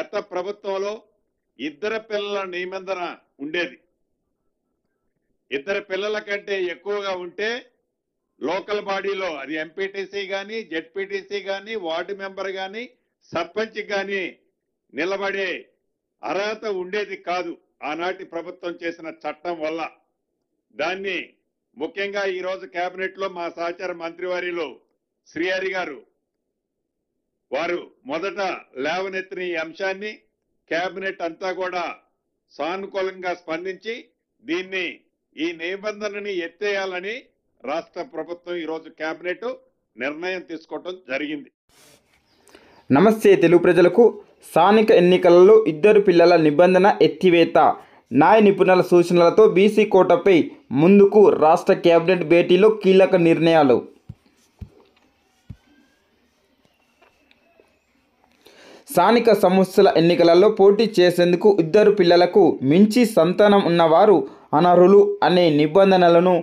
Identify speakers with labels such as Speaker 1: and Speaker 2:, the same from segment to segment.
Speaker 1: గత ప్రభుత్వంలో ఇద్దరు పిల్లల నిబంధన ఉండేది. ఇద్దరు పిల్లల కంటే ఎక్కువగా ఉంటే లోకల్ బాడీలో అది ఎంపీటీసీ కానీ, జెడ్పీటీసీ కానీ, వార్డు మెంబర్ కానీ, సర్పంచ్ కానీ నిలబడే అర్హత ఉండేది కాదు ఆనాటి ప్రభుత్వం చేసిన చట్టం వల్ల. దాన్ని ముఖ్యంగా ఈరోజు కేబినెట్ లో మా సహచార మంత్రివర్యులు శ్రీహరి గారు వారు మొదట లేవనెత్తిన ఈ అంశాన్ని కేబినెట్ అంతా కూడా సానుకూలంగా స్పందించి దీన్ని ఈ నిబంధనని ఎత్తేయాలని రాష్ట్ర ప్రభుత్వం ఈరోజు కేబినెట్ నిర్ణయం తీసుకోవడం జరిగింది.
Speaker 2: నమస్తే తెలుగు ప్రజలకు. స్థానిక ఎన్నికలలో ఇద్దరు పిల్లల నిబంధన ఎత్తివేత, న్యాయ నిపుణుల సూచనలతో బీసీ కోటాపై ముందుకు రాష్ట్ర కేబినెట్ భేటీలో కీలక నిర్ణయాలు. స్థానిక సంస్థల ఎన్నికలలో పోటీ చేసేందుకు ఇద్దరు పిల్లలకు మించి సంతానం ఉన్నవారు అనర్హులు అనే నిబంధనలను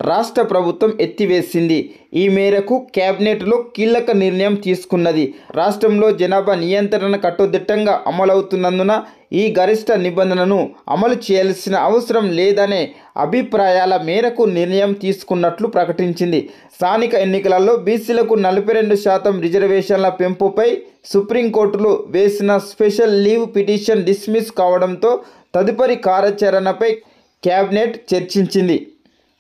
Speaker 2: రాష్ట్ర ప్రభుత్వం ఎత్తివేసింది. ఈ మేరకు కేబినెట్లో కీలక నిర్ణయం తీసుకున్నది. రాష్ట్రంలో జనాభా నియంత్రణ కట్టుదిట్టంగా అమలవుతున్నందున ఈ గరిష్ట నిబంధనను అమలు చేయాల్సిన అవసరం లేదనే అభిప్రాయాల మేరకు నిర్ణయం తీసుకున్నట్లు ప్రకటించింది. స్థానిక ఎన్నికలలో బీసీలకు 42% రిజర్వేషన్ల పెంపుపై సుప్రీంకోర్టులో వేసిన స్పెషల్ లీవ్ పిటిషన్ డిస్మిస్ కావడంతో తదుపరి కార్యాచరణపై కేబినెట్ చర్చించింది.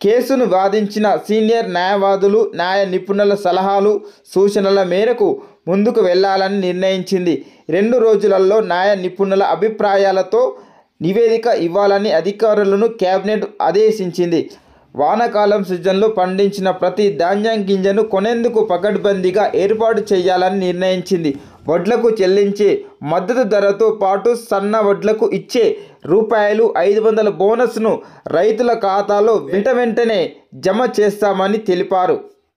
Speaker 2: కేసును వాదించిన సీనియర్ న్యాయవాదులు న్యాయ నిపుణుల సలహాలు సూచనల మేరకు ముందుకు వెళ్లాలని నిర్ణయించింది. 2 రోజులలో న్యాయ నిపుణుల అభిప్రాయాలతో నివేదిక ఇవ్వాలని అధికారులను కేబినెట్ ఆదేశించింది. వానాకాలం సీజన్లో పండించిన ప్రతి ధాన్యం గింజను కొనేందుకు పకడ్బందీగా ఏర్పాటు చేయాలని నిర్ణయించింది. వడ్లకు చెల్లించే మద్దతు ధరతో పాటు సన్న వడ్లకు ఇచ్చే ₹500 బోనస్ను రైతుల ఖాతాలో వెంటనే జమ చేస్తామని తెలిపారు.